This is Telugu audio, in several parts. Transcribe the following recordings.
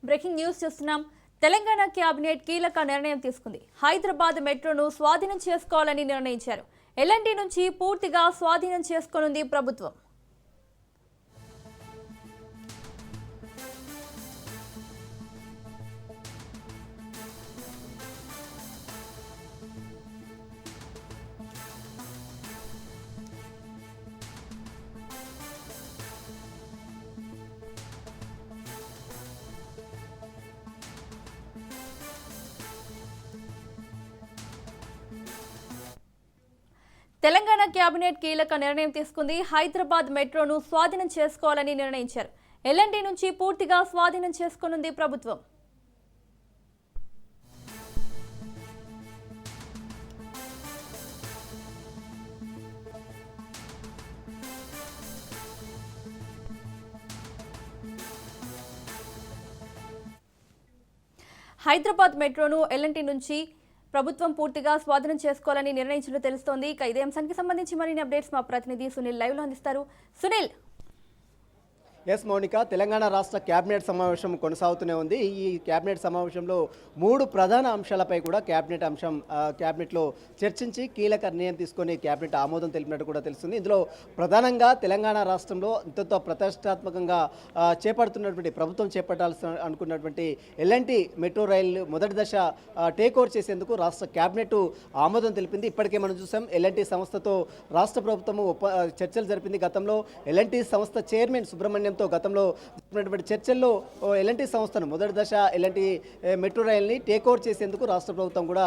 బ్రేకింగ్ న్యూస్ చూస్తున్నాం. తెలంగాణ కేబినెట్ కీలక నిర్ణయం తీసుకుంది. హైదరాబాద్ మెట్రోను స్వాధీనం చేసుకోవాలని నిర్ణయించారు. ఎల్ఎన్టీ నుంచి పూర్తిగా స్వాధీనం చేసుకోనుంది ప్రభుత్వం. తెలంగాణ కేబినెట్ కీలక నిర్ణయం తీసుకుంది. హైదరాబాద్ మెట్రోను స్వాధీనం చేసుకోవాలని నిర్ణయించారు. ఎల్ఎన్టీ నుంచి పూర్తిగా స్వాధీనం చేసుకోనుంది ప్రభుత్వం. హైదరాబాద్ మెట్రోను ఎల్ఎన్టీ నుంచి ప్రభుత్వం పూర్తిగా స్వాధీనం చేసుకోవాలని నిర్ణయించినట్లు తెలుస్తోంది. ఇక ఇదే అంశానికి సంబంధించి మరిన్ని అప్డేట్స్ మా ప్రతినిధి సునీల్ లైవ్ లో అందిస్తారు. సునీల్. ఎస్ మౌనిక, తెలంగాణ రాష్ట్ర కేబినెట్ సమావేశం కొనసాగుతూనే ఉంది. ఈ కేబినెట్ సమావేశంలో 3 ప్రధాన అంశాలపై కూడా కేబినెట్లో చర్చించి కీలక నిర్ణయం తీసుకొని కేబినెట్ ఆమోదం తెలిపినట్టు కూడా తెలుస్తుంది. ఇందులో ప్రధానంగా తెలంగాణ రాష్ట్రంలో ఎంతో ప్రతిష్టాత్మకంగా ప్రభుత్వం చేపట్టాల్సి అనుకున్నటువంటి ఎల్ఎన్టీ మెట్రో రైలు మొదటి దశ టేక్ ఓవర్ చేసేందుకు రాష్ట్ర కేబినెట్ ఆమోదం తెలిపింది. ఇప్పటికే మనం చూసాం, ఎల్ఎన్టీ సంస్థతో రాష్ట్ర ప్రభుత్వము చర్చలు జరిపింది. గతంలో ఎల్ఎన్టీ సంస్థ చైర్మన్ సుబ్రహ్మణ్యం గతంలో జరిపినటువంటి చర్చల్లో ఎల్ఎన్టీ సంస్థను మొదటి దశ ఎల్ఎన్టీ మెట్రో రైల్ని టేక్ ఓవర్ చేసేందుకు రాష్ట్ర ప్రభుత్వం కూడా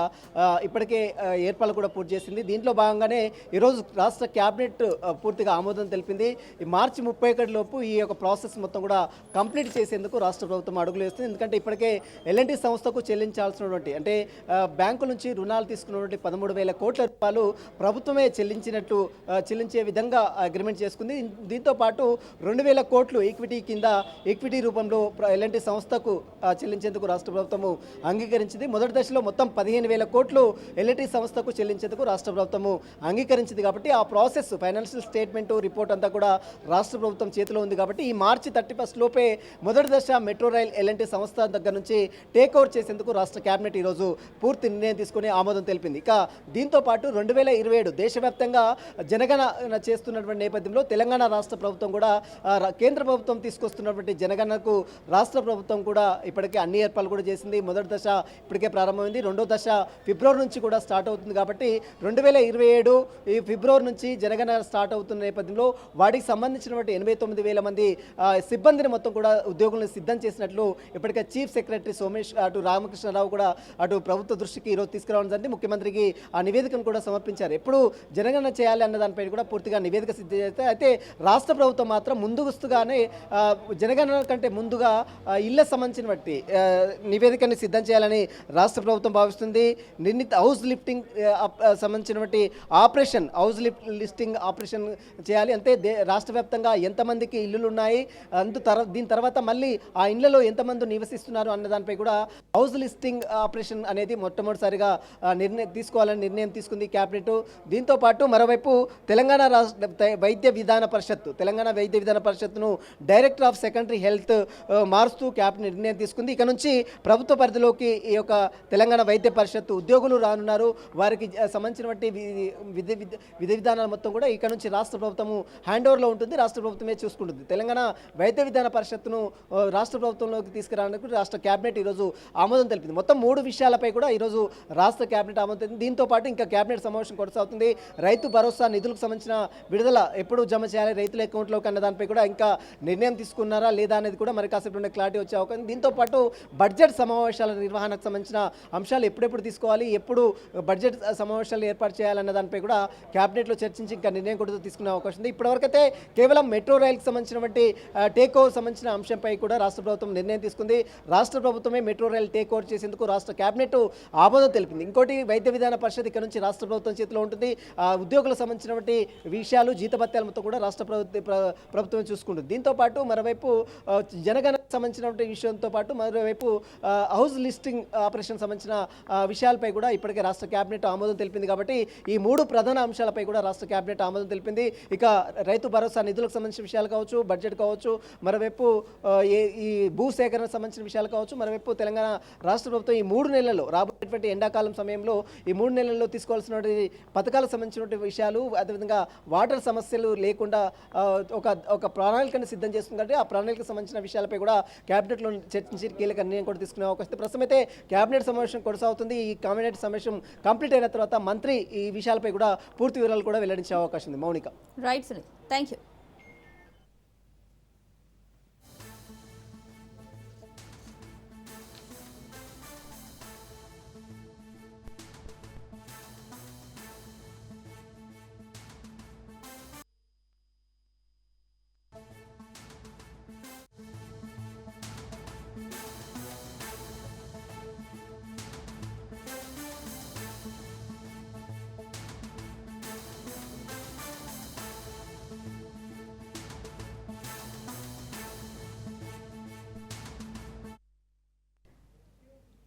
ఇప్పటికే ఏర్పాట్లు కూడా పూర్తి చేసింది. దీంట్లో భాగంగానే ఈరోజు రాష్ట్ర క్యాబినెట్ పూర్తిగా ఆమోదం తెలిపింది. మార్చి 31 లోపు ఈ యొక్క ప్రాసెస్ మొత్తం కూడా కంప్లీట్ చేసేందుకు రాష్ట్ర ప్రభుత్వం అడుగులు వేస్తుంది. ఎందుకంటే ఇప్పటికే ఎల్ఎన్టీ సంస్థకు చెల్లించాల్సినటువంటి అంటే బ్యాంకు నుంచి రుణాలు తీసుకున్నటువంటి 13,000 కోట్ల రూపాయలు ప్రభుత్వమే చెల్లించే విధంగా అగ్రిమెంట్ చేసుకుంది. దీంతో పాటు 2,000 కోట్లు ఈక్విటీ రూపంలో ఎల్ఎన్టీ సంస్థకు చెల్లించేందుకు రాష్ట్ర ప్రభుత్వము అంగీకరించింది. మొదటి దశలో మొత్తం 15,000 కోట్లు ఎల్ఎన్టీ సంస్థకు చెల్లించేందుకు రాష్ట్ర ప్రభుత్వము అంగీకరించింది. కాబట్టి ఆ ప్రాసెస్ ఫైనాన్షియల్ స్టేట్మెంట్ రిపోర్ట్ అంతా కూడా రాష్ట్ర ప్రభుత్వం చేతిలో ఉంది. కాబట్టి ఈ మార్చి 31 లోపే మొదటి దశ మెట్రో రైల్ ఎల్ఎన్టీ సంస్థ దగ్గర నుంచి టేక్ ఓవర్ చేసేందుకు రాష్ట్ర కేబినెట్ ఈరోజు పూర్తి నిర్ణయం తీసుకుని ఆమోదం తెలిపింది. ఇక దీంతో పాటు 2027 దేశవ్యాప్తంగా జనగణన చేస్తున్నటువంటి నేపథ్యంలో తెలంగాణ రాష్ట్ర ప్రభుత్వం కూడా కేంద్ర ప్రభుత్వం తీసుకొస్తున్నటువంటి జనగణనకు రాష్ట్ర ప్రభుత్వం కూడా ఇప్పటికే అన్ని ఏర్పాట్లు కూడా చేసింది. మొదటి దశ ఇప్పటికే ప్రారంభమైంది. రెండో దశ ఫిబ్రవరి నుంచి కూడా స్టార్ట్ అవుతుంది. కాబట్టి 2027 ఈ ఫిబ్రవరి నుంచి జనగణన స్టార్ట్ అవుతున్న నేపథ్యంలో వాటికి సంబంధించినటువంటి 89,000 మంది సిబ్బందిని మొత్తం కూడా ఉద్యోగులను సిద్ధం చేసినట్లు ఇప్పటికే చీఫ్ సెక్రటరీ సోమేష్ అటు రామకృష్ణరావు కూడా అటు ప్రభుత్వ దృష్టికి ఈరోజు తీసుకురావడం జరిగింది. ముఖ్యమంత్రికి ఆ నివేదికను కూడా సమర్పించారు. ఎప్పుడు జనగణన చేయాలి అన్న దానిపై కూడా పూర్తిగా నివేదిక సిద్ధం చేస్తే అయితే రాష్ట్ర ప్రభుత్వం మాత్రం ముందుగానే జనగణన కంటే ముందుగా ఇళ్లకు సంబంధించిన బట్టి నివేదికని సిద్ధం చేయాలని రాష్ట్ర ప్రభుత్వం భావిస్తుంది. నిర్ణీత హౌస్ లిఫ్టింగ్ సంబంధించినటువంటి లిస్టింగ్ ఆపరేషన్ చేయాలి. అంటే రాష్ట్ర వ్యాప్తంగా ఎంతమందికి ఇల్లులు ఉన్నాయి, దీని తర్వాత మళ్ళీ ఆ ఇళ్లలో ఎంతమంది నివసిస్తున్నారు అన్న దానిపై కూడా హౌస్ లిస్టింగ్ ఆపరేషన్ అనేది మొట్టమొదటిసారిగా తీసుకోవాలని నిర్ణయం తీసుకుంది క్యాబినెట్. దీంతో పాటు మరోవైపు తెలంగాణ వైద్య విధాన పరిషత్ను డైరెక్టర్ ఆఫ్ సెకండరీ హెల్త్ మారుస్తూ క్యాబినెట్ నిర్ణయం తీసుకుంది. ఇక నుంచి ప్రభుత్వ పరిధిలోకి ఈ యొక్క తెలంగాణ వైద్య పరిషత్ ఉద్యోగులు రానున్నారు. వారికి సంబంధించినటువంటి విధి విధానాలు మొత్తం కూడా ఇక నుంచి రాష్ట్ర ప్రభుత్వము హ్యాండ్ ఓవర్లో ఉంటుంది, రాష్ట్ర ప్రభుత్వమే చూసుకుంటుంది. తెలంగాణ వైద్య విధాన పరిషత్ను రాష్ట్ర ప్రభుత్వంలోకి తీసుకురావడానికి రాష్ట్ర కేబినెట్ ఈరోజు ఆమోదం తెలిపింది. మొత్తం 3 విషయాలపై కూడా ఈరోజు రాష్ట్ర కేబినెట్ ఆమోదం తెలిపింది. దీంతో పాటు ఇంకా కేబినెట్ సమావేశం కొనసాగుతుంది. రైతు భరోసా నిధులకు సంబంధించిన విడుదల ఎప్పుడు జమ చేయాలి రైతుల అకౌంట్లోకి అన్న దానిపై కూడా ఇంకా నిర్ణయం తీసుకున్నారా లేదా అనేది కూడా మరి కాసేపు క్లారిటీ వచ్చే అవకాశం. దీంతో పాటు బడ్జెట్ సమావేశాల నిర్వహణకు సంబంధించిన అంశాలు ఎప్పుడెప్పుడు తీసుకోవాలి, ఎప్పుడు బడ్జెట్ సమావేశాలు ఏర్పాటు చేయాలన్న దానిపై కూడా క్యాబినెట్లో చర్చించి ఇంకా నిర్ణయం కూడా తీసుకునే అవకాశం ఉంది. ఇప్పటివరకైతే కేవలం మెట్రో రైల్కి సంబంధించినటువంటి టేక్ ఓవర్ సంబంధించిన అంశంపై కూడా రాష్ట్ర ప్రభుత్వం నిర్ణయం తీసుకుంది. రాష్ట్ర ప్రభుత్వమే మెట్రో రైల్ టేక్ ఓవర్ చేసేందుకు రాష్ట్ర కేబినెట్ ఆమోదం తెలిపింది. ఇంకోటి వైద్య విధాన పరిషత్ ఇక్కడ నుంచి రాష్ట్ర ప్రభుత్వం చేతిలో ఉంటుంది. ఉద్యోగులకు సంబంధించినటువంటి విషయాలు జీతభత్యాల మొత్తం కూడా రాష్ట్ర ప్రభుత్వం చూసుకుంటుంది. దీంతో పాటు మరోవైపు జనగణనకు సంబంధించినటువంటి విషయంతో పాటు మరోవైపు హౌస్ లిస్టింగ్ ఆపరేషన్ సంబంధించిన విషయాలపై కూడా ఇప్పటికే రాష్ట్ర కేబినెట్ ఆమోదం తెలిపింది. కాబట్టి ఈ మూడు ప్రధాన అంశాలపై కూడా రాష్ట్ర కేబినెట్ ఆమోదం తెలిపింది. ఇక రైతు భరోసా నిధులకు సంబంధించిన విషయాలు కావచ్చు, బడ్జెట్ కావచ్చు, మరోవైపు ఈ భూ సేకరణకు సంబంధించిన విషయాలు కావచ్చు, మరోవైపు తెలంగాణ రాష్ట్ర ప్రభుత్వం ఈ 3 నెలల్లో రాబోయేటువంటి ఎండాకాలం సమయంలో ఈ 3 నెలల్లో తీసుకోవాల్సినటువంటి పథకాలకు సంబంధించినటువంటి విషయాలు, అదేవిధంగా వాటర్ సమస్యలు లేకుండా ఒక ప్రణాళికను సిద్ధం చేస్తుంది. కాబట్టి ఆ ప్రణాళికకు సంబంధించిన విషయాలపై కూడా కేబినెట్లో చర్చించి కీలక నిర్ణయం కూడా తీసుకునే అవకాశం. ప్రస్తుతం అయితే కేబినెట్ సమావేశం కొనసాగుతుంది. ఈ కేబినెట్ సమావేశం కంప్లీట్ అయిన తర్వాత మంత్రి ఈ విషయాలపై కూడా పూర్తి వివరాలు కూడా వెల్లడించే అవకాశం ఉంది. Mounika. Right Sunil, thank you.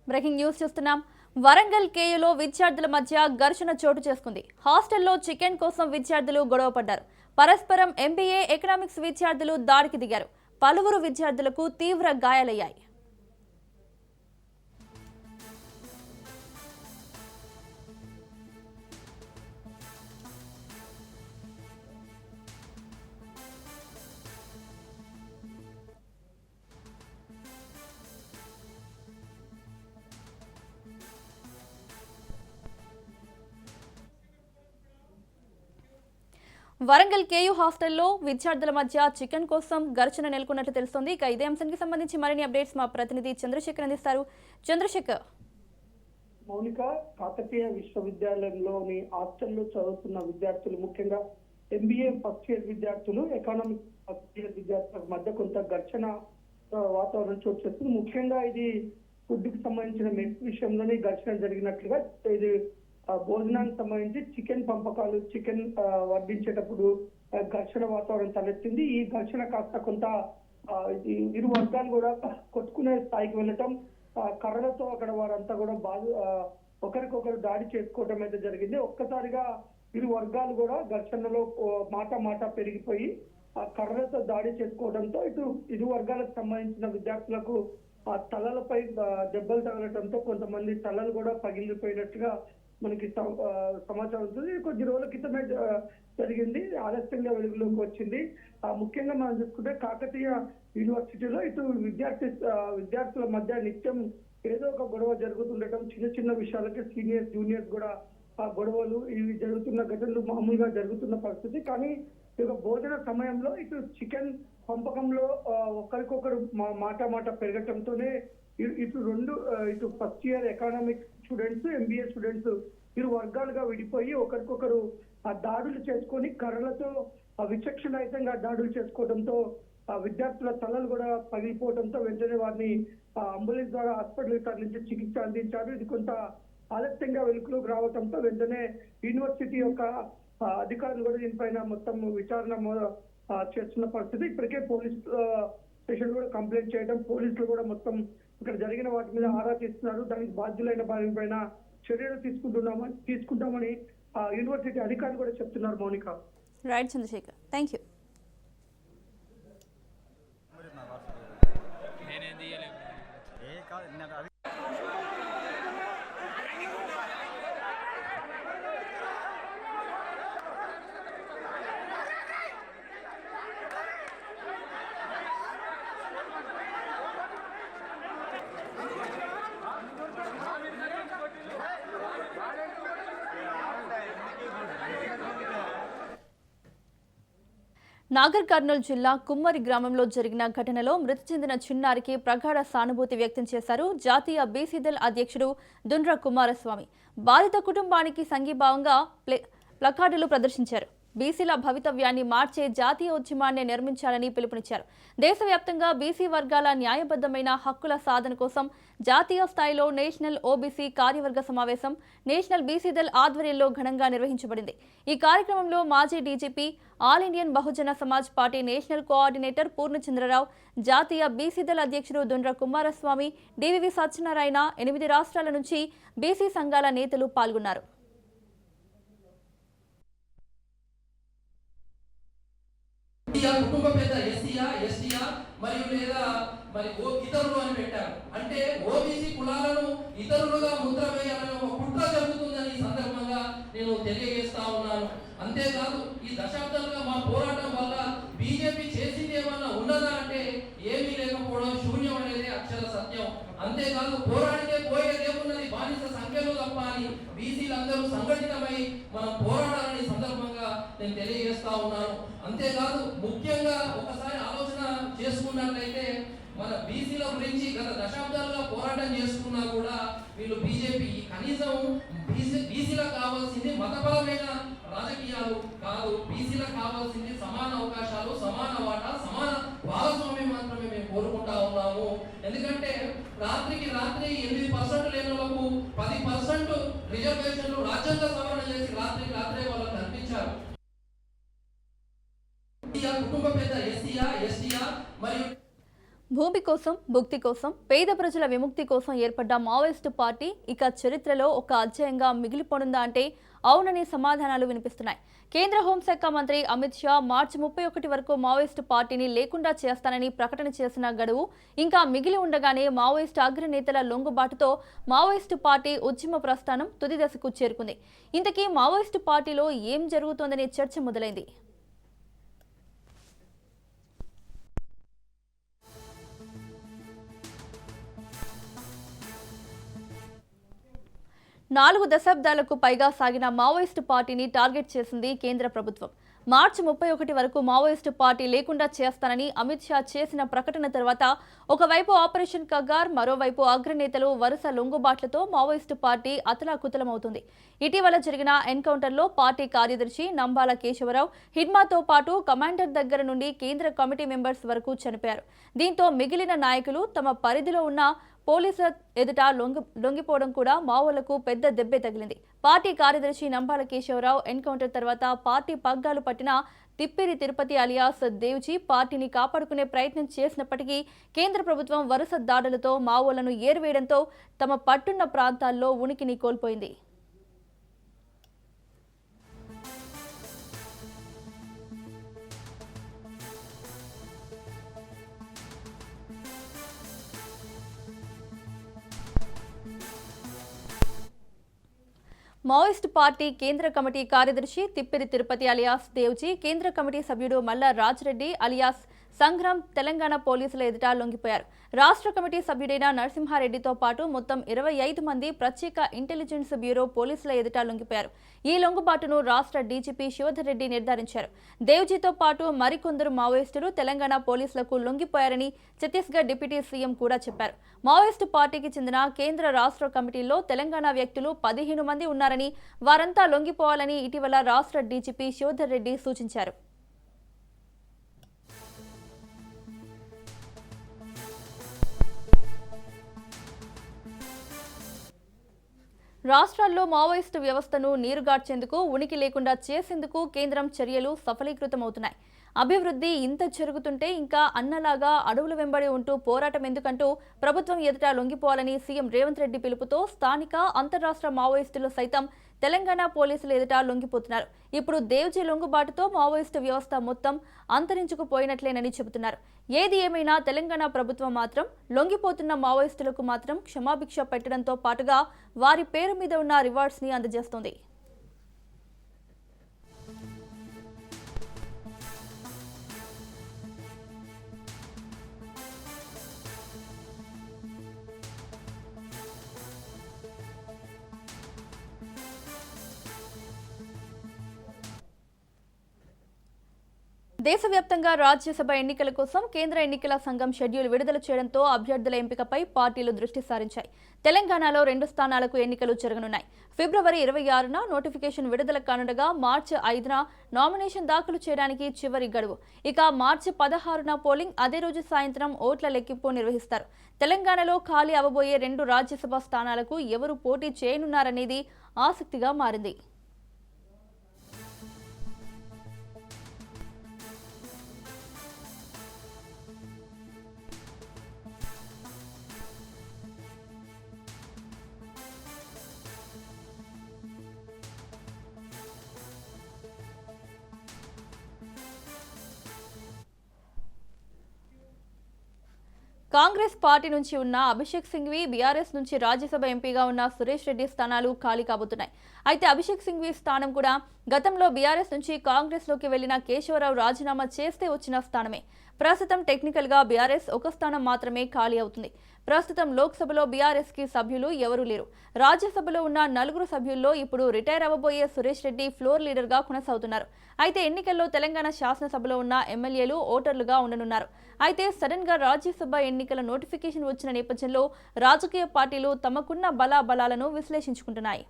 Breaking news చూస్తున్నాం. వరంగల్ కేయులో విద్యార్థుల మధ్య ఘర్షణ చోటు చేసుకుంది. హాస్టల్లో చికెన్ కోసం విద్యార్థులు గొడవ పడ్డారు. పరస్పరం ఎంబీఏ ఎకనామిక్స్ విద్యార్థులు దాడికి దిగారు. పలువురు విద్యార్థులకు తీవ్ర గాయాలయ్యాయి. వరంగల్ కేయూ హాస్టల్లో విద్యార్థుల మధ్య చికెన్ కోసం ఘర్షణ నెలకొన్నట్లు తెలుస్తోంది. ఇక ఇదే అంశానికి సంబంధించి మరిన్ని అప్డేట్స్ మా ప్రతినిధి చంద్రశేఖర్ అందిస్తారు. చంద్రశేఖర్. మౌనిక, కాకతీయ విశ్వవిద్యాలయంలోని హాస్టల్లో చదువుతున్న విద్యార్థులు, ముఖ్యంగా ఎంబీఏ ఫస్ట్ ఇయర్ విద్యార్థులు, ఎకనామిక్స్ ఫస్ట్ ఇయర్ విద్యార్థుల మధ్య కొంత ఘర్షణ వాతావరణం చోటు చేస్తుంది. ముఖ్యంగా ఇది ఫుడ్ కి సంబంధించిన మెస్ విషయంలోనే ఘర్షణ జరిగినట్లుగా, ఇది భోజనానికి సంబంధించి చికెన్ పంపకాలు, చికెన్ వడ్డించేటప్పుడు ఘర్షణ వాతావరణం తలెత్తింది. ఈ ఘర్షణ కాస్త కొంత ఇరు వర్గాలు కూడా కొట్టుకునే స్థాయికి వెళ్ళటం, కర్రలతో అక్కడ వారంతా కూడా ఒకరికొకరు దాడి చేసుకోవడం అయితే జరిగింది. ఒక్కసారిగా ఇరు వర్గాలు కూడా ఘర్షణలో మాట పెరిగిపోయి కర్రలతో దాడి చేసుకోవడంతో ఇరు వర్గాలకు సంబంధించిన విద్యార్థులకు తలలపై దెబ్బలు తగలటంతో కొంతమంది తలలు కూడా పగిలిపోయినట్టుగా మనకి సమాచారం ఉంటుంది. కొద్ది రోజుల క్రితమే జరిగింది, ఆలస్యంగా వెలుగులోకి వచ్చింది. ముఖ్యంగా మనం చూసుకుంటే కాకతీయ యూనివర్సిటీలో ఇటు విద్యార్థుల మధ్య నిత్యం ఏదో ఒక గొడవ జరుగుతుండటం, చిన్న విషయాలకి సీనియర్స్ జూనియర్స్ కూడా గొడవలు ఇవి జరుగుతున్న ఘటనలు మామూలుగా జరుగుతున్న పరిస్థితి. కానీ ఇక భోజన సమయంలో ఇటు చికెన్ పంపకంలో ఒకరికొకరు మాట పెరగటంతోనే ఇటు first year economics students, MBA students ఇరు వర్గాలుగా విడిపోయి ఒకరికొకరు దాడులు చేసుకొని కర్రలతో విచక్షణాయుతంగా దాడులు చేసుకోవడంతో విద్యార్థుల తలలు కూడా పగిలిపోవడంతో వెంటనే వారిని అంబులెన్స్ ద్వారా హాస్పిటల్కి తరలించి చికిత్స అందించారు. ఇది కొంత ఆలస్యంగా వెలుగులోకి రావడంతో వెంటనే యూనివర్సిటీ యొక్క అధికారులు కూడా దీనిపైన మొత్తం విచారణ చేస్తున్న పరిస్థితి. ఇప్పటికే పోలీస్ స్టేషన్ కూడా కంప్లైంట్ చేయడం, పోలీసులు కూడా మొత్తం ఇక్కడ జరిగిన వాటి మీద ఆరా తీస్తున్నారు. దానికి బాధ్యులైన వారి పైన చర్యలు తీసుకుంటామని యూనివర్సిటీ అధికారులు కూడా చెప్తున్నారు. Mounika. Right Chandrashekar, thank you. Nagar Kurnool జిల్లా కుమ్మరి గ్రామంలో జరిగిన ఘటనలో మృతి చెందిన చిన్నారికి ప్రగాఢ సానుభూతి వ్యక్తం చేశారు జాతీయ బీసీదల్ అధ్యక్షుడు దుండ్ర కుమారస్వామి. బాధిత కుటుంబానికి సంఘీభావంగా ప్లకార్డులు ప్రదర్శించారు. బీసీల భవితవ్యాన్ని మార్చే జాతీయ ఉద్యమాన్ని నిర్మించాలని పిలుపునిచ్చారు. దేశవ్యాప్తంగా బీసీ వర్గాల న్యాయబద్ధమైన హక్కుల సాధన కోసం జాతీయ స్థాయిలో నేషనల్ ఓబీసీ కార్యవర్గ సమావేశం నేషనల్ బీసీ దళ్ ఆధ్వర్యంలో ఘనంగా నిర్వహించబడింది. ఈ కార్యక్రమంలో మాజీ DGP, all Indian Bahujan Samaj party national coordinator Purnachandrarao, జాతీయ బీసీ దళ్ అధ్యక్షుడు దుండ్ర కుమారస్వామి, డివివి సత్యనారాయణ, 8 రాష్ట్రాల నుంచి బీసీ సంఘాల నేతలు పాల్గొన్నారు. కుటుంబ పెద్ద ఎస్సీయా, ఎస్టీయా మరియు లేదా మరి ఇతరులు అని పెట్టారు. అంటే ఓబీసీ కులాలను ఇతరులుగా ముద్ర వేయాలని ఒక కుట్ర జరుగుతుందని ఈ సందర్భంగా నేను తెలియజేస్తా ఉన్నాను. అంతేకాదు ఈ దశాబ్దాలుగా మా పోరాటం వల్ల బీజేపీ చేసింది ఏమన్నా ఉన్నదా అంటే ఏమీ లేకపోవడం శూన్యం అనేది అక్షర సత్యం. అంతేకాదు పోరాడితే పోయేదేమున్నది బానిస సంఖ్యలు తప్ప అని బీసీలందరూ సంఘటితమై మనం పోరాడాలని సందర్భంగా నేను తెలియజేస్తా ఉన్నాను. అంతేకాదు ముఖ్యంగా ఒకసారి ఆలోచన చేసుకున్నట్లయితే మన బీసీల గురించి గత దశాబ్దాలుగా పోరాటం చేసుకున్నా కూడా వీళ్ళు బీజేపీ కనీసం బీసీలకు కావాల్సింది మతపరమైన రాజకీయాలు కాదు, బీసీలకు కావాల్సింది సమాన అవకాశాలు, సమాన వాటా, సమాన భాగస్వామ్యం మాత్రమే మేము కోరుకుంటా ఉన్నాము. ఎందుకంటే రాత్రికి రాత్రి 8% లేని వాళ్ళకు 10% రిజర్వేషన్లు రాజ్యాంగ సవరణ చేసి రాత్రికి రాత్రే వాళ్ళకు కల్పించారు. కుటుంబ పెద్ద ఎస్సీయా, ఎస్టీయా మరియు భూమి కోసం, భుక్తి కోసం, పేద ప్రజల విముక్తి కోసం ఏర్పడ్డ మావోయిస్టు పార్టీ ఇక చరిత్రలో ఒక అధ్యాయంగా మిగిలిపోనుందా అంటే అవునని సమాధానాలు వినిపిస్తున్నాయి. కేంద్ర హోంశాఖ మంత్రి అమిత్ షా మార్చి 31 వరకు మావోయిస్టు పార్టీని లేకుండా చేస్తానని ప్రకటన చేసిన గడువు ఇంకా మిగిలి ఉండగానే మావోయిస్టు అగ్రనేతల లొంగుబాటుతో మావోయిస్టు పార్టీ ఉద్యమ ప్రస్థానం తుది దశకు చేరుకుంది. ఇంతకీ మావోయిస్టు పార్టీలో ఏం జరుగుతోందనే చర్చ మొదలైంది. 4 దశాబ్దాలకు పైగా సాగిన మావోయిస్టు పార్టీని టార్గెట్ చేసింది కేంద్ర ప్రభుత్వం. మార్చి 31 వరకు మావోయిస్టు పార్టీ లేకుండా చేస్తానని అమిత్ షా చేసిన ప్రకటన తర్వాత ఒకవైపు ఆపరేషన్ కగార్, మరోవైపు అగ్రనేతలు వరుస లొంగుబాట్లతో మావోయిస్టు పార్టీ అతలాకుతలమవుతుంది. ఇటీవల జరిగిన ఎన్కౌంటర్లో పార్టీ కార్యదర్శి నంబాల కేశవరావు, హిడ్మాతో పాటు కమాండర్ దగ్గర నుండి కేంద్ర కమిటీ మెంబర్స్ వరకు చనిపోయారు. దీంతో మిగిలిన నాయకులు తమ పరిధిలో ఉన్న పోలీసుల ఎదుట లొంగిపోవడం కూడా మావోలకు పెద్ద దెబ్బే తగిలింది. పార్టీ కార్యదర్శి నంబాల కేశవరావు ఎన్కౌంటర్ తర్వాత పార్టీ పగ్గాలు పట్టిన తిప్పిరి తిరుపతి అలియాస్ దేవ్జీ పార్టీని కాపాడుకునే ప్రయత్నం చేసినప్పటికీ కేంద్ర ప్రభుత్వం వరుస దాడులతో మావోలను ఏరివేయడంతో తమ పట్టున్న ప్రాంతాల్లో ఉనికిని కోల్పోయింది. మావోయిస్టు పార్టీ కేంద్ర కమిటీ కార్యదర్శి తిప్పిరి తిరుపతి అలియాస్ దేవ్జీ, కేంద్ర కమిటీ సభ్యుడు మల్ల రాజ్రెడ్డి అలియాస్ సంగ్రామ్ తెలంగాణ పోలీసుల ఎదుట లొంగిపోయారు. రాష్ట్ర కమిటీ సభ్యుడైన నరసింహారెడ్డితో పాటు మొత్తం 25 మంది ప్రత్యేక ఇంటెలిజెన్స్ బ్యూరో పోలీసుల ఎదుట లొంగిపోయారు. ఈ లొంగుబాటును రాష్ట్ర డీజీపీ శివధర్ రెడ్డి నిర్ధారించారు. దేవ్జీతో పాటు మరికొందరు మావోయిస్టులు తెలంగాణ పోలీసులకు లొంగిపోయారని ఛత్తీస్గఢ్ డిప్యూటీ సీఎం కూడా చెప్పారు. మావోయిస్టు పార్టీకి చెందిన కేంద్ర రాష్ట్ర కమిటీలో తెలంగాణ వ్యక్తులు 15 మంది ఉన్నారని, వారంతా లొంగిపోవాలని ఇటీవల రాష్ట్ర డీజీపీ శివధర్ రెడ్డి సూచించారు. రాష్ట్రాల్లో మావోయిస్టు వ్యవస్థను నీరుగార్చేందుకు, ఉనికి లేకుండా చేసేందుకు కేంద్రం చర్యలు సఫలీకృతమవుతున్నాయి. అభివృద్ధి ఇంత జరుగుతుంటే ఇంకా అన్నలాగా అడవుల వెంబడి ఉంటూ పోరాటం ఎందుకంటూ ప్రభుత్వం ఎదుట లొంగిపోవాలని సీఎం రేవంత్ రెడ్డి పిలుపుతో స్థానిక, అంతర్రాష్ట్ర మావోయిస్టులు సైతం తెలంగాణ పోలీసుల ఎదుట లొంగిపోతున్నారు. ఇప్పుడు దేవ్జీ లొంగుబాటుతో మావోయిస్టు వ్యవస్థ మొత్తం అంతరించుకుపోయినట్లేనని చెబుతున్నారు. ఏది ఏమైనా తెలంగాణ ప్రభుత్వం మాత్రం లొంగిపోతున్న మావోయిస్టులకు మాత్రం క్షమాభిక్ష పెట్టడంతో పాటుగా వారి పేరు మీద ఉన్న రివార్డ్స్ ని అందజేస్తోంది. దేశవ్యాప్తంగా రాజ్యసభ ఎన్నికల కోసం కేంద్ర ఎన్నికల సంఘం షెడ్యూల్ విడుదల చేయడంతో అభ్యర్థుల ఎంపికపై పార్టీలు దృష్టి సారించాయి. తెలంగాణలో 2 స్థానాలకు ఎన్నికలు జరగనున్నాయి. ఫిబ్రవరి 26న నోటిఫికేషన్ విడుదల కానుండగా మార్చి 5న నామినేషన్ దాఖలు చేయడానికి చివరి గడువు. ఇక మార్చి 16న పోలింగ్, అదే రోజు సాయంత్రం ఓట్ల లెక్కింపు నిర్వహిస్తారు. తెలంగాణలో ఖాళీ అవబోయే 2 రాజ్యసభ స్థానాలకు ఎవరు పోటీ చేయనున్నారనేది ఆసక్తిగా మారింది. కాంగ్రెస్ పార్టీ నుంచి ఉన్న అభిషేక్ సింఘ్వి, బీఆర్ఎస్ నుంచి రాజ్యసభ ఎంపీగా ఉన్న సురేష్ రెడ్డి స్థానాలు ఖాళీ కాబోతున్నాయి. అయితే అభిషేక్ సింఘ్వి స్థానం కూడా గతంలో బీఆర్ఎస్ నుంచి కాంగ్రెస్లోకి వెళ్లిన కేశవరావు రాజీనామా చేస్తే వచ్చిన స్థానమే. ప్రస్తుతం టెక్నికల్ గా బీఆర్ఎస్ ఒక స్థానం మాత్రమే ఖాళీ అవుతుంది. ప్రస్తుతం లోక్సభలో బీఆర్ఎస్ కి సభ్యులు ఎవరూ లేరు. రాజ్యసభలో ఉన్న 4 సభ్యుల్లో ఇప్పుడు రిటైర్ అవ్వబోయే సురేష్ రెడ్డి ఫ్లోర్ లీడర్ గా కొనసాగుతున్నారు. అయితే ఎన్నికల్లో తెలంగాణ శాసనసభలో ఉన్న ఎమ్మెల్యేలు ఓటర్లుగా ఉండనున్నారు. అయితే సడన్ గా రాజ్యసభ ఎన్నికల నోటిఫికేషన్ వచ్చిన నేపథ్యంలో రాజకీయ పార్టీలు తమకున్న బలాబలాలను విశ్లేషించుకుంటున్నాయి.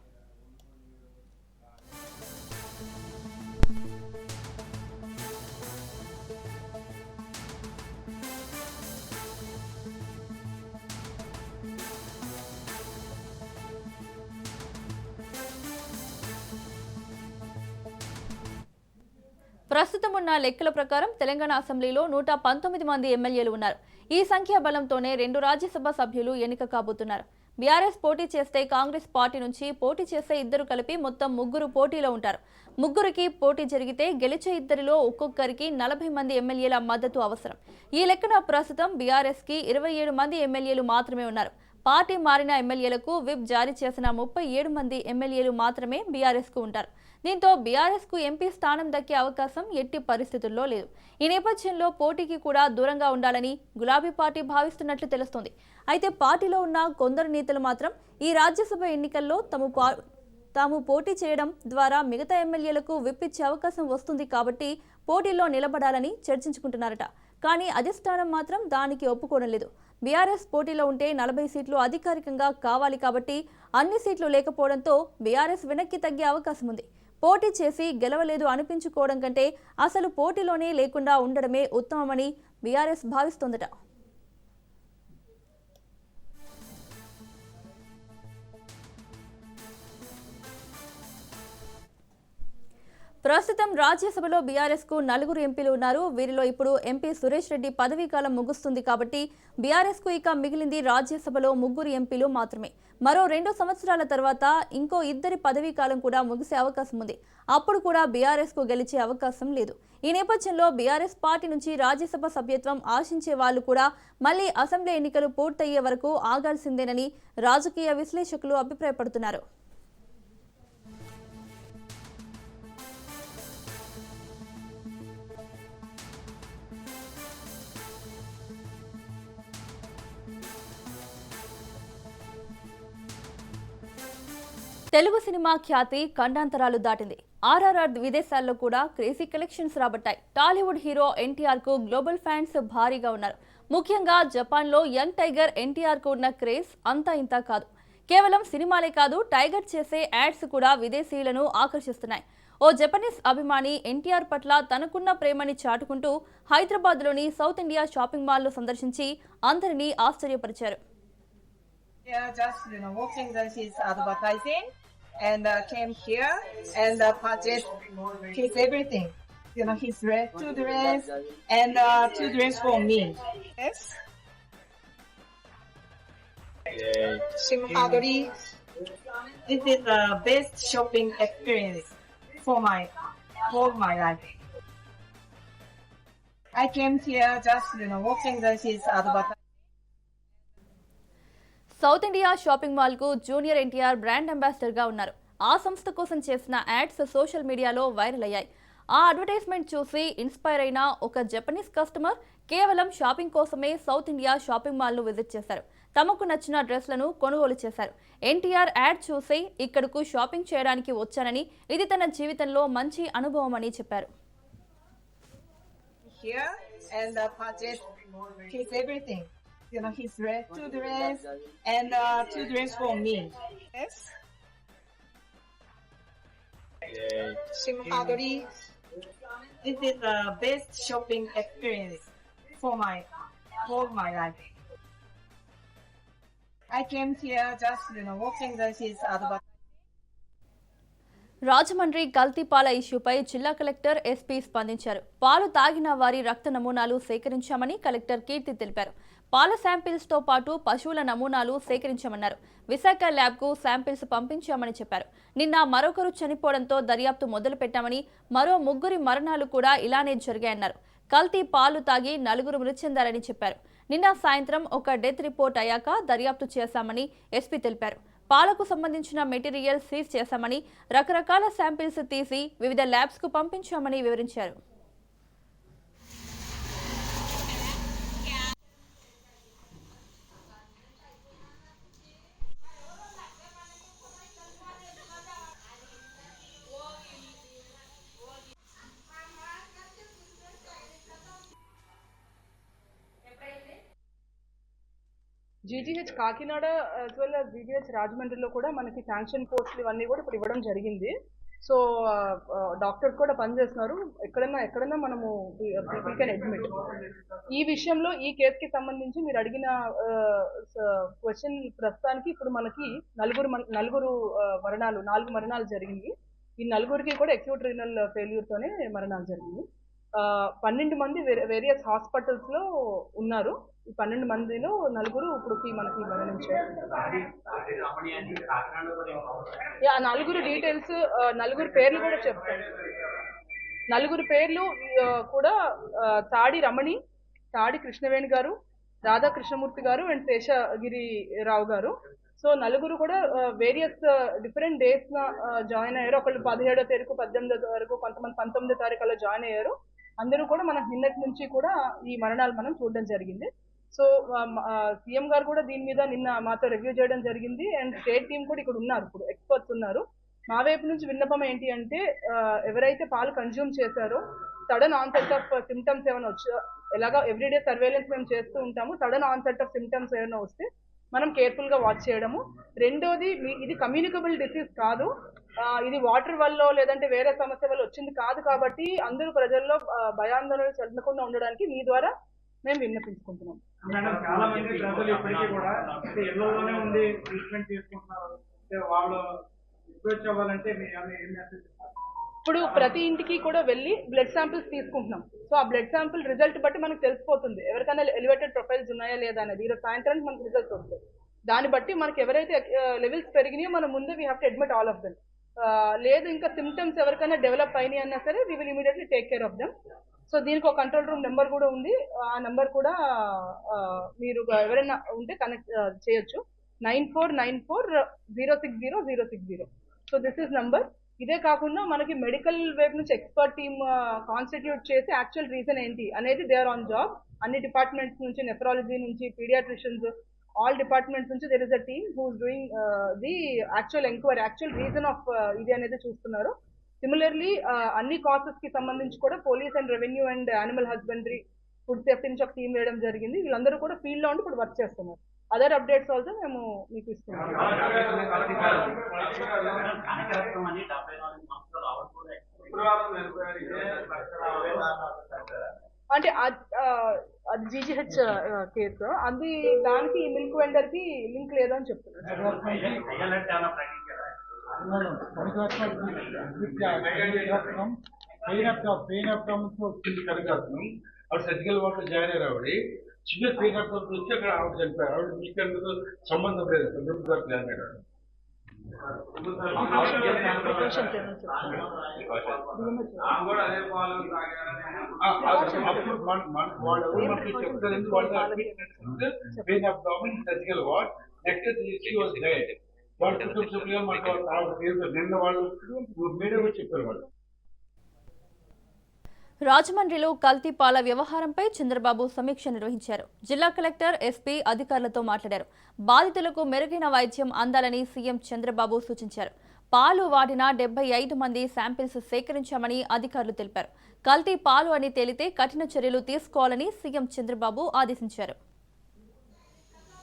ప్రస్తుతం ఉన్న లెక్కల ప్రకారం తెలంగాణ అసెంబ్లీలో 119 మంది ఎమ్మెల్యేలు ఉన్నారు. ఈ సంఖ్యా బలంతోనే 2 రాజ్యసభ సభ్యులు ఎన్నిక కాబోతున్నారు. బీఆర్ఎస్ పోటీ చేస్తే కాంగ్రెస్ పార్టీ నుంచి పోటీ చేసే 2 కలిపి మొత్తం 3 పోటీలో ఉంటారు. 3కి పోటీ జరిగితే గెలిచే 2లో ఒక్కొక్కరికి 40 మంది ఎమ్మెల్యేల మద్దతు అవసరం. ఈ లెక్కన ప్రస్తుతం బీఆర్ఎస్కి 27 మంది ఎమ్మెల్యేలు మాత్రమే ఉన్నారు. పార్టీ మారిన ఎమ్మెల్యేలకు విప్ జారీ చేసిన 37 మంది ఎమ్మెల్యేలు మాత్రమే బీఆర్ఎస్కు ఉంటారు. దీంతో బీఆర్ఎస్కు ఎంపీ స్థానం దక్కే అవకాశం ఎట్టి పరిస్థితుల్లో లేదు. ఈ నేపథ్యంలో పోటీకి కూడా దూరంగా ఉండాలని గులాబీ పార్టీ భావిస్తున్నట్లు తెలుస్తోంది. అయితే పార్టీలో ఉన్న కొందరు నేతలు మాత్రం ఈ రాజ్యసభ ఎన్నికల్లో తాము పోటీ చేయడం ద్వారా మిగతా ఎమ్మెల్యేలకు విప్పిచ్చే అవకాశం వస్తుంది కాబట్టి పోటీలో నిలబడాలని చర్చించుకుంటున్నారట. కానీ అధిష్టానం మాత్రం దానికి ఒప్పుకోవడం లేదు. బీఆర్ఎస్ పోటీలో ఉంటే 40 సీట్లు అధికారికంగా కావాలి కాబట్టి అన్ని సీట్లు లేకపోవడంతో బీఆర్ఎస్ వెనక్కి తగ్గే అవకాశం ఉంది. పోటీ చేసి గెలవలేదు అనిపించుకోవడం కంటే అసలు పోటీలోనే లేకుండా ఉండడమే ఉత్తమమని బీఆర్ఎస్ భావిస్తోందట. ప్రస్తుతం రాజ్యసభలో బీఆర్ఎస్ కు 4 ఎంపీలు ఉన్నారు. వీరిలో ఇప్పుడు ఎంపీ సురేష్ రెడ్డి పదవీ కాలం ముగుస్తుంది కాబట్టి బీఆర్ఎస్ కు ఇక మిగిలింది రాజ్యసభలో 3 ఎంపీలు మాత్రమే. మరో 2 సంవత్సరాల తర్వాత ఇంకో 2 పదవీ కాలం కూడా ముగిసే అవకాశం ఉంది. అప్పుడు కూడా బీఆర్ఎస్ కు గెలిచే అవకాశం లేదు. ఈ నేపథ్యంలో బీఆర్ఎస్ పార్టీ నుంచి రాజ్యసభ సభ్యత్వం ఆశించే వాళ్ళు కూడా మళ్లీ అసెంబ్లీ ఎన్నికలు పూర్తయ్యే వరకు ఆగాల్సిందేనని రాజకీయ విశ్లేషకులు అభిప్రాయపడుతున్నారు. తెలుగు సినిమా ఖ్యాతి ఖండాంతరాలు దాటింది. ఆర్ఆర్ఆర్ విదేశాల్లో కూడా క్రేజీ కలెక్షన్స్ రాబట్టాయి. టాలీవుడ్ హీరో ఎన్టీఆర్ కు గ్లోబల్ ఫ్యాన్స్ భారీగా ఉన్నారు. ముఖ్యంగా జపాన్లో యంగ్ టైగర్ ఎన్టీఆర్ కు ఉన్న క్రేజ్ అంతా ఇంతా కాదు. కేవలం సినిమాలే కాదు, టైగర్ చేసే యాడ్స్ కూడా విదేశీయులను ఆకర్షిస్తున్నాయి. ఓ జపనీస్ అభిమాని ఎన్టీఆర్ పట్ల తనకున్న ప్రేమని చాటుకుంటూ హైదరాబాద్లోని సౌత్ ఇండియా షాపింగ్ మాల్ను సందర్శించి అందరినీ ఆశ్చర్యపరిచారు. And came here and purchased his everything. His two dress and 2 dress for me. Yes. Simhadri, this is the best shopping experience for my life. I came here just watching his advertising. South India shopping mall కు జూనియర్ ఎన్టీఆర్ బ్రాండ్ అంబాసిడర్ గా ఉన్నారు. ఆ సంస్థ కోసం చేసిన యాడ్స్ సోషల్ మీడియాలో వైరల్ అయ్యాయి. ఆ అడ్వర్టైజ్మెంట్ చూసి ఇన్స్పైర్ అయిన ఒక జపనీస్ కస్టమర్ కేవలం షాపింగ్ కోసమే సౌత్ ఇండియా షాపింగ్ మాల్ ను విజిట్ చేశారు. తమకు నచ్చిన డ్రెస్లను కొనుగోలు చేశారు. ఎన్టీఆర్ యాడ్ చూసి ఇక్కడకు షాపింగ్ చేయడానికి వచ్చానని, ఇది తన జీవితంలో మంచి అనుభవం అని చెప్పారు. here and purchase his everything. His two dress and two dress for me. Yes. Simhadri, this is the best shopping experience for my whole my life. I came here just watching his advertisement. Rajahmundry కల్తీ పాల ఇష్యూపై జిల్లా కలెక్టర్ ఎస్పీ స్పందించారు. పాలు తాగిన వారి రక్త నమూనాలు సేకరించామని కలెక్టర్ కీర్తి తెలిపారు. పాల శాంపిల్స్ తో పాటు పశువుల నమూనాలు సేకరించామన్నారు. విశాఖ ల్యాబ్ కు శాంపిల్స్ పంపించామని చెప్పారు. నిన్న మరొకరు చనిపోవడంతో దర్యాప్తు మొదలు పెట్టామని, మరో 3 మరణాలు కూడా ఇలానే జరిగాయన్నారు. కల్తీ పాలు తాగి 4 మృతి చెందారని చెప్పారు. నిన్న సాయంత్రం ఒక డెత్ రిపోర్ట్ అయ్యాక దర్యాప్తు చేశామని ఎస్పీ తెలిపారు. పాలకు సంబంధించిన మెటీరియల్ సీజ్ చేశామని, రకరకాల శాంపిల్స్ తీసి వివిధ ల్యాబ్స్ కు పంపించామని వివరించారు. GGH Kakinada as well as GGH రాజమండ్రిలో కూడా మనకి శాంక్షన్ పోస్టులు ఇవన్నీ కూడా ఇప్పుడు ఇవ్వడం జరిగింది. సో డాక్టర్స్ కూడా పనిచేస్తున్నారు. ఎక్కడైనా మనము పీపుల్ కెన్ అడ్మిట్. ఈ విషయంలో ఈ కేసుకి సంబంధించి మీరు అడిగిన క్వశ్చన్ ప్రస్తుతానికి ఇప్పుడు మనకి 4 మరణాలు జరిగింది. ఈ 4కి కూడా అక్యూట్ రీనల్ ఫెయిల్యూర్ తోనే మరణాలు జరిగింది. 12 మంది వేరియస్ హాస్పిటల్స్ లో ఉన్నారు. ఈ 12 మందిలో 4 ఇప్పుడుకి మనకి మరణించారు. 4 డీటెయిల్స్, 4 పేర్లు కూడా చెప్తాను. 4 పేర్లు కూడా తాడి రమణి, తాడి కృష్ణవేణి గారు, రాధా కృష్ణమూర్తి గారు అండ్ శేషగిరి రావు గారు. సో 4 కూడా వేరియస్ డిఫరెంట్ డేట్స్ జాయిన్ అయ్యారు. ఒకళ్ళు 17వ తారీఖు, 18వ తారీఖు, కొంతమంది 19వ తారీఖు అలా జాయిన్ అయ్యారు. అందరూ కూడా మనకు నిన్నటి నుంచి కూడా ఈ మరణాలు మనం చూడడం జరిగింది. సో సీఎం గారు కూడా దీని మీద నిన్న మాతో రివ్యూ చేయడం జరిగింది. అండ్ స్టేట్ టీమ్ కూడా ఇక్కడ ఉన్నారు, ఇప్పుడు ఎక్స్పర్ట్స్ ఉన్నారు. మా వైపు నుంచి విన్నపం ఏంటి అంటే, ఎవరైతే పాలు కన్జ్యూమ్ చేశారో సడన్ ఆన్సెట్ ఆఫ్ సిమ్టమ్స్ ఏమైనా ఎలాగా ఎవ్రీడే సర్వేలెన్స్ మేము చేస్తూ ఉంటాము. సడన్ ఆన్సెట్ ఆఫ్ సిమ్టమ్స్ ఏమైనా వస్తే మనం కేర్ఫుల్ గా వాచ్ చేయడము. రెండోది, ఇది కమ్యూనికబుల్ డిసీజ్ కాదు, ఇది వాటర్ వల్ల లేదంటే వేరే సమస్య వల్ల వచ్చింది కాదు. కాబట్టి అందరూ ప్రజల్లో భయాందోళనలు చెందకుండా ఉండడానికి మీ ద్వారా మేము విన్నపించుకుంటున్నాం. చాలా మంది ప్రజలు ఇప్పటికీ కూడా ఇళ్లలోనే ఉండి ట్రీట్మెంట్ తీసుకుంటున్నారు. వాళ్ళు రిక్వెస్ట్ అవ్వాలంటే ఇప్పుడు ప్రతి ఇంటికి కూడా వెళ్ళి బ్లడ్ శాంపిల్స్ తీసుకుంటున్నాం. సో ఆ బ్లడ్ శాంపిల్ రిజల్ట్ బట్టి మనకు తెలిసిపోతుంది ఎవరికైనా ఎలివేటెడ్ ప్రొఫైల్స్ ఉన్నాయా లేదా అనేది. ఈరోజు సాయంత్రానికి మనకు రిజల్ట్స్ వస్తాయి. దాన్ని బట్టి మనకి ఎవరైతే లెవెల్స్ పెరిగినాయో మనం ముందే we have to admit all of them. లేదు ఇంకా సిమ్టమ్స్ ఎవరికైనా డెవలప్ అయినాయి అన్నా సరే we will immediately take care of them. So దీనికి ఒక కంట్రోల్ రూమ్ నెంబర్ కూడా ఉంది. ఆ నెంబర్ కూడా మీరు ఎవరైనా ఉంటే కనెక్ట్ చేయొచ్చు. 9494060060. So this is number. ఇదే కాకుండా మనకి మెడికల్ వైపు నుంచి ఎక్స్పర్ట్ టీమ్ కాన్స్టిట్యూట్ చేసి యాక్చువల్ రీజన్ ఏంటి అనేది దే ఆర్ ఆన్ జాబ్. అన్ని డిపార్ట్మెంట్స్ నుంచి, నెఫ్రాలజీ నుంచి, పీడియాట్రిషియన్స్, ఆల్ డిపార్ట్మెంట్స్ నుంచి there is a team who is doing the actual enquiry, actual reason of ఇది అనేది చూస్తున్నారు. సిమిలర్లీ అన్ని కాసెస్ కి సంబంధించి కూడా police and revenue and animal husbandry, food safety నుంచి ఒక టీం వేయడం జరిగింది. వీళ్ళందరూ కూడా ఫీల్డ్ లో ఉండి ఇప్పుడు వర్క్ చేస్తున్నారు. అదర్ అప్డేట్స్ ఆల్సో మేము మీకు ఇస్తున్నాం. అంటే అది జీజీహెచ్ కేసు, అది దానికి మిల్క్ వెండర్ కి లింక్ లేదని చెప్తున్నారు. సర్జికల్ వార్డ్ లో జాయిన్ అయ్యారు. ఆవిడ చిన్న పెయిన్ వచ్చి అక్కడ ఆవిడ చనిపోయారు. ఆవిడ మీకు సంబంధం లేదు. జాయిన్ అయ్యారు. పెయిన్ ఆఫ్ డామిన్ సర్జికల్ వార్డ్. నెక్స్ట్ నిన్న వాళ్ళు మీడియా చెప్పారు. వాళ్ళు రాజమండ్రిలో కల్తీ పాల వ్యవహారంపై చంద్రబాబు సమీక్ష నిర్వహించారు. జిల్లా కలెక్టర్, ఎస్పీ అధికారులతో మాట్లాడారు. బాధితులకు మెరుగైన వైద్యం అందాలని సీఎం చంద్రబాబు సూచించారు. పాలు వాడిన 75 మంది శాంపిల్స్ సేకరించామని అధికారులు తెలిపారు. కల్తీ పాలు అని తేలితే కఠిన చర్యలు తీసుకోవాలని సీఎం చంద్రబాబు ఆదేశించారు.